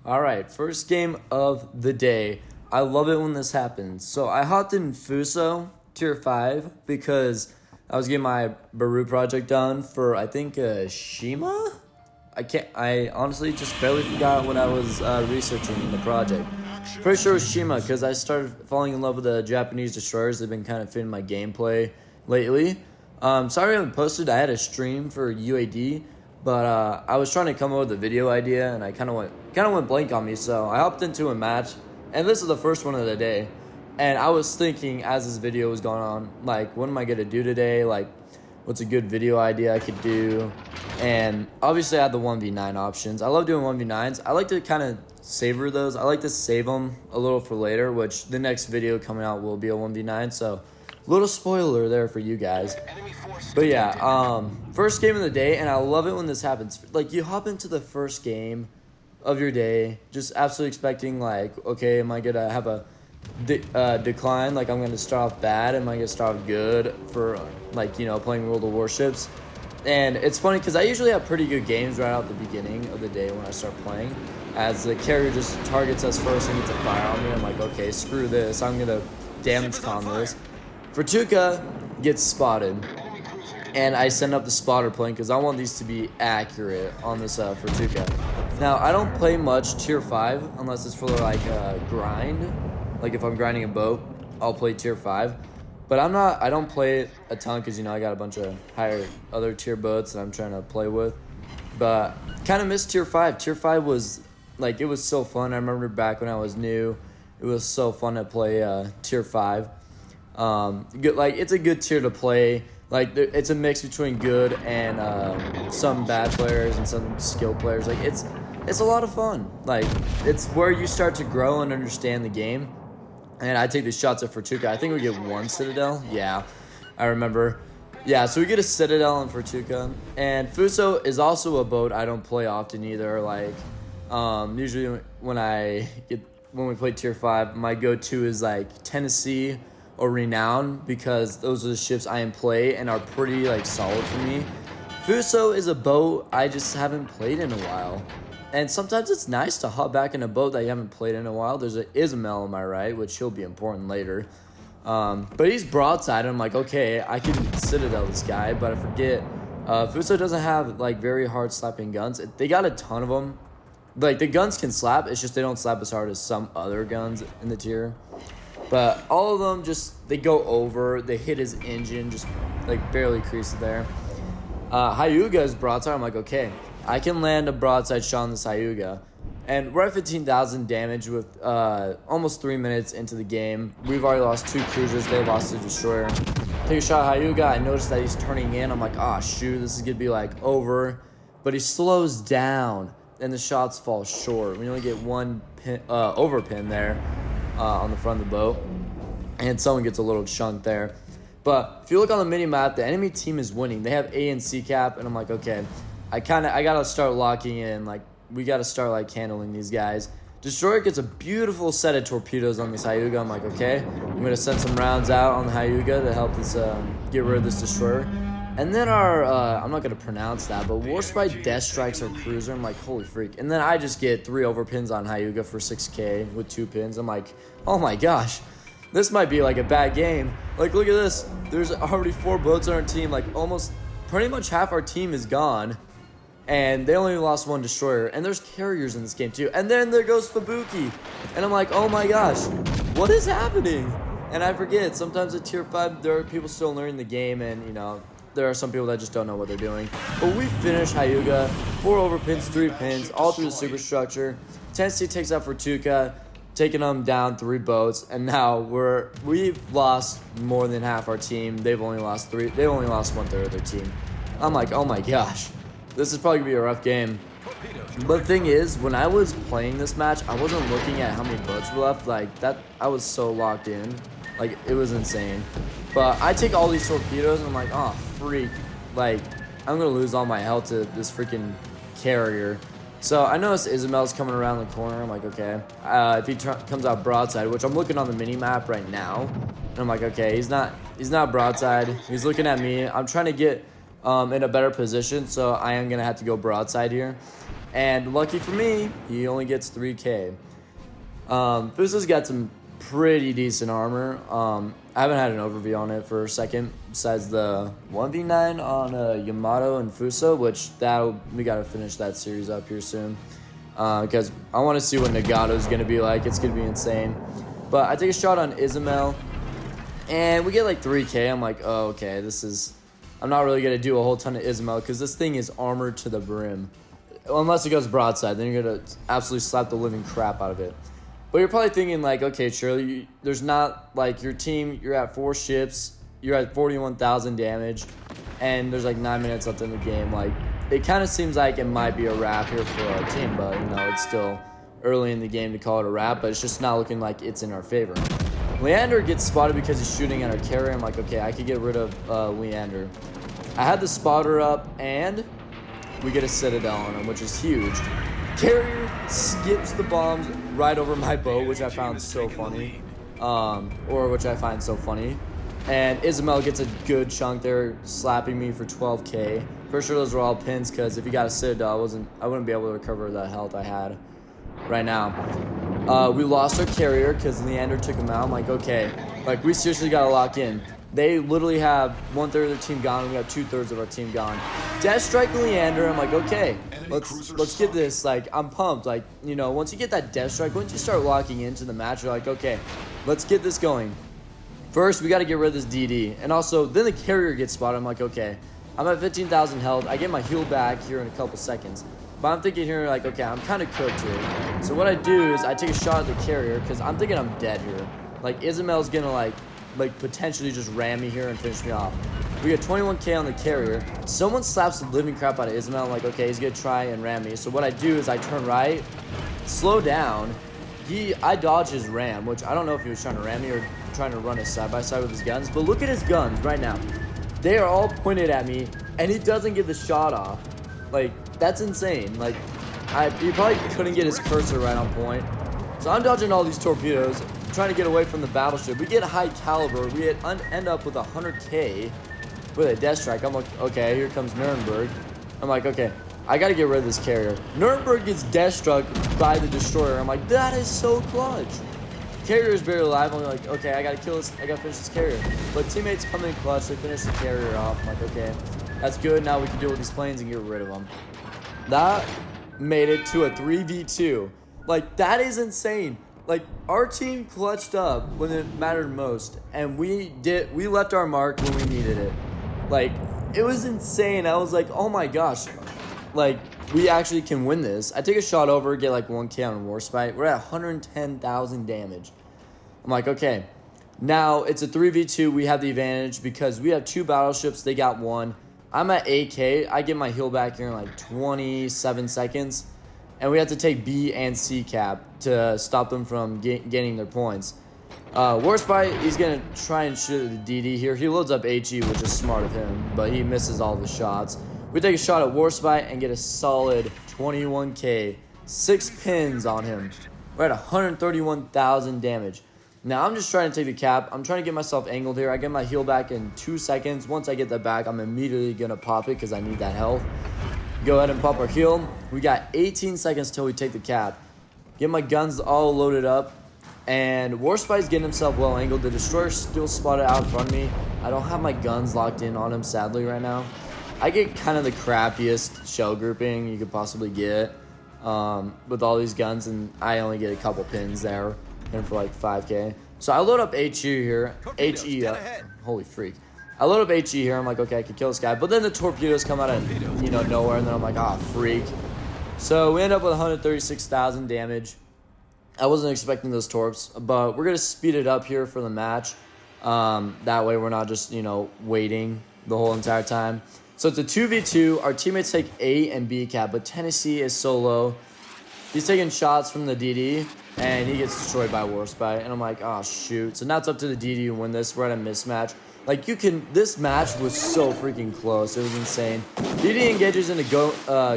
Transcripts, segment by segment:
All right, first game of the day. I love it when this happens. So I hopped in Fuso tier 5 because I was getting my Baru project done for I think Shima. I honestly just barely forgot what I was researching in the project. Pretty sure it was Shima because I started falling in love with the Japanese destroyers. They've been kind of fitting my gameplay lately. Sorry I haven't posted. I had a stream for UAD. But I was trying to come up with a video idea, and I kind of went blank on me. So I hopped into a match, and this is the first one of the day. And I was thinking as this video was going on, like, what am I gonna do today? Like, what's a good video idea I could do? And obviously, I had the 1v9 options. I love doing 1v9s. I like to kind of savor those. I like to save them a little for later, which the next video coming out will be a 1v9. So, little spoiler there for you guys. But yeah, first game of the day, and I love it when this happens. Like, you hop into the first game of your day, just absolutely expecting, like, okay, am I going to have a decline? Like, I'm going to start off bad? Am I going to start off good for, like, you know, playing World of Warships? And it's funny because I usually have pretty good games right out the beginning of the day when I start playing. As the carrier just targets us first and gets a fire on me, I'm like, okay, screw this. I'm going to damage con this. Fortuka gets spotted, and I send up the spotter plane because I want these to be accurate on this Fortuka. Now, I don't play much tier 5 unless it's for like grind. Like if I'm grinding a boat, I'll play tier 5. But I don't play it a ton because, you know, I got a bunch of higher other tier boats that I'm trying to play with. But kind of missed tier 5. Tier 5 was, like, it was so fun. I remember back when I was new, it was so fun to play tier 5. Good, like, it's a good tier to play. Like, it's a mix between good and some bad players and some skilled players. Like, it's a lot of fun. Like, it's where you start to grow and understand the game. And I take the shots at Fortuka. I think we get one Citadel. Yeah, I remember. Yeah, so we get a Citadel in Fortuka. And Fuso is also a boat I don't play often either. Like, usually when we play tier 5, my go-to is like Tennessee or Renown because those are the ships I play and are pretty like solid for me. Fuso is a boat I just haven't played in a while. And sometimes it's nice to hop back in a boat that you haven't played in a while. There's a Ismail on my right, which he'll be important later. But he's broadside, and I'm like, okay, I can Citadel this guy, but I forget. Fuso doesn't have like very hard slapping guns. They got a ton of them. Like, the guns can slap, it's just they don't slap as hard as some other guns in the tier. But all of them just, they go over, they hit his engine, just like barely crease it there. Hyuga's broadside, I'm like, okay, I can land a broadside shot on this Hyuga. And we're at 15,000 damage with almost 3 minutes into the game. We've already lost 2 cruisers, they lost a destroyer. Take a shot at Hyuga, I notice that he's turning in, I'm like, ah, shoot, this is gonna be like over. But he slows down, and the shots fall short. We only get one overpin there on the front of the boat, and someone gets a little chunk there. But if you look on the mini map, the enemy team is winning. They have A and C cap, and I'm like, okay, I gotta start locking in. Like, we gotta start like handling these guys. Destroyer gets a beautiful set of torpedoes on this Hyuga. I'm like, okay, I'm gonna send some rounds out on the Hyuga to help this get rid of this destroyer. And then our, I'm not going to pronounce that, but Warspite Death Strikes our cruiser. I'm like, holy freak. And then I just get 3 overpins on Hyuga for 6k with 2 pins. I'm like, oh my gosh, this might be like a bad game. Like, look at this. There's already 4 boats on our team. Like, almost, pretty much half our team is gone. And they only lost 1 destroyer. And there's carriers in this game too. And then there goes Fubuki. And I'm like, oh my gosh, what is happening? And I forget, sometimes at tier 5, there are people still learning the game and, you know, there are some people that just don't know what they're doing. But we finished Hyuga, 4 overpins, 3 pins, all through the superstructure. Tennessee takes out Fortuka, taking them down 3 boats, and now we've lost more than half our team. They've only lost 3. They've only lost 1/3 of their team. I'm like, oh my gosh, this is probably gonna be a rough game. But the thing is, when I was playing this match, I wasn't looking at how many boats were left. Like that, I was so locked in. Like, it was insane. But I take all these torpedoes and I'm like, oh, freak. Like, I'm going to lose all my health to this freaking carrier. So I noticed Ismail's coming around the corner. I'm like, okay. If he comes out broadside, which I'm looking on the mini-map right now. And I'm like, okay, he's not broadside. He's looking at me. I'm trying to get in a better position, so I am going to have to go broadside here. And lucky for me, he only gets 3K. Fuso's got some pretty decent armor. I haven't had an overview on it for a second, besides the 1v9 on Yamato and Fuso, which we gotta finish that series up here soon. Because I want to see what Nagato's gonna be like. It's gonna be insane. But I take a shot on Isabel, and we get like 3K. I'm like, oh, okay, I'm not really gonna do a whole ton of Isabel because this thing is armored to the brim. Unless it goes broadside, then you're gonna absolutely slap the living crap out of it. But you're probably thinking like, okay, Shirley, there's not like your team. You're at 4 ships. You're at 41,000 damage, and there's like 9 minutes left in the game. Like, it kind of seems like it might be a wrap here for our team, but it's still early in the game to call it a wrap. But it's just not looking like it's in our favor. Leander gets spotted because he's shooting at our carrier. I'm like, okay, I could get rid of Leander. I had the spotter up, and we get a Citadel on him, which is huge. Carrier skips the bombs right over my boat, which I found so funny. Which I find so funny. And Isabel gets a good chunk there, slapping me for 12K. For sure those were all pins, because if you got a Citadel, I wouldn't be able to recover that health I had right now. We lost our carrier because Leander took him out. I'm like, okay, like we seriously got to lock in. They literally have 1/3 of their team gone. We have 2/3 of our team gone. Death Strike Leander. I'm like, okay, let's get this. Like, I'm pumped. Like, once you get that Death Strike, once you start locking into the match, you're like, okay, let's get this going. First, we got to get rid of this DD. And also, then the carrier gets spotted. I'm like, okay, I'm at 15,000 health. I get my heal back here in a couple seconds. But I'm thinking here, like, okay, I'm kind of cooked here. So what I do is I take a shot at the carrier because I'm thinking I'm dead here. Like, Isabel's going to, like potentially just ram me here and finish me off. We get 21K on the carrier. Someone slaps the living crap out of Isabel. I'm like, okay, he's going to try and ram me. So what I do is I turn right, slow down. I dodge his ram, which I don't know if he was trying to ram me or trying to run a side-by-side with his guns. But look at his guns right now. They are all pointed at me, and he doesn't get the shot off. Like, that's insane. Like, he probably couldn't get his cursor right on point. So I'm dodging all these torpedoes, trying to get away from the battleship. We get high caliber. We end up with 100K with a Death Strike. I'm like, okay, here comes Nuremberg. I'm like, okay, I got to get rid of this carrier. Nuremberg gets Death Struck by the destroyer. I'm like, that is so clutch. Carrier is barely alive. I'm like, okay, I got to kill this. I got to finish this carrier. But teammates come in clutch. They finish the carrier off. I'm like, okay, that's good. Now we can deal with these planes and get rid of them. That made it to a 3v2. Like, that is insane. Like, our team clutched up when it mattered most, and we left our mark when we needed it. Like, it was insane. I was like, oh my gosh, like, we actually can win this. I take a shot over, get like 1K on Warspite. We're at 110,000 damage. I'm like, okay, now it's a 3v2. We have the advantage because we have 2 battleships. They got 1. I'm at 8K. I get my heal back here in like 27 seconds. And we have to take B and C cap to stop them from gaining their points. Warspite, he's going to try and shoot at the DD here. He loads up HE, which is smart of him, but he misses all the shots. We take a shot at Warspite and get a solid 21K. 6 pins on him. We're at 131,000 damage. Now, I'm just trying to take the cap. I'm trying to get myself angled here. I get my heal back in 2 seconds. Once I get that back, I'm immediately going to pop it because I need that health. Go ahead and pop our heal. We got 18 seconds till we take the cap. Get my guns all loaded up. And Warspite's getting himself well angled. The destroyer's still spotted out in front of me. I don't have my guns locked in on him, sadly, right now. I get kind of the crappiest shell grouping you could possibly get with all these guns, and I only get a couple pins there and for like 5K. So I load up HE here. HE up. Holy freak. I load up HE here. I'm like, okay, I can kill this guy. But then the torpedoes come out of, nowhere. And then I'm like, ah, freak. So we end up with 136,000 damage. I wasn't expecting those torps. But we're going to speed it up here for the match. That way we're not just, waiting the whole entire time. So it's a 2v2. Our teammates take A and B cap. But Tennessee is solo. He's taking shots from the DD. And he gets destroyed by Warspite. And I'm like, oh, shoot. So now it's up to the DD to win this. We're at a mismatch. Like, this match was so freaking close. It was insane. DD engages into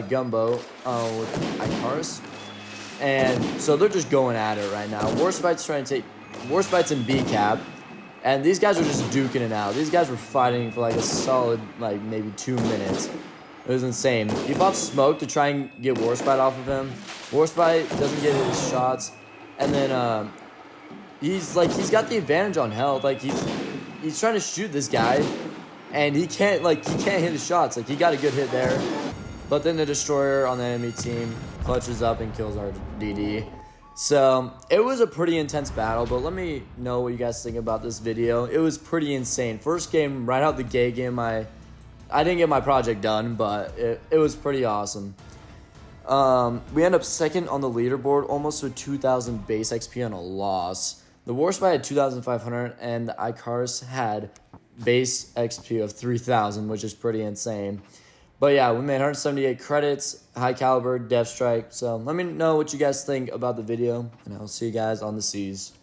Gumbo with Icarus. And so they're just going at it right now. Warspite's in B cap. And these guys are just duking it out. These guys were fighting for like a solid, like maybe 2 minutes. It was insane. He popped smoke to try and get Warspite off of him. Warspite doesn't get his shots, and then he's got the advantage on health. Like he's trying to shoot this guy, and he can't hit his shots. Like he got a good hit there, but then the destroyer on the enemy team clutches up and kills our DD. So it was a pretty intense battle, but let me know what you guys think about this video. It was pretty insane. First game, right out the gate game, I didn't get my project done, but it was pretty awesome. We end up second on the leaderboard, almost with 2,000 base XP on a loss. The Warspite had 2,500, and the Icarus had base XP of 3,000, which is pretty insane. But yeah, we made 178 credits, high caliber, death strike. So let me know what you guys think about the video, and I'll see you guys on the seas.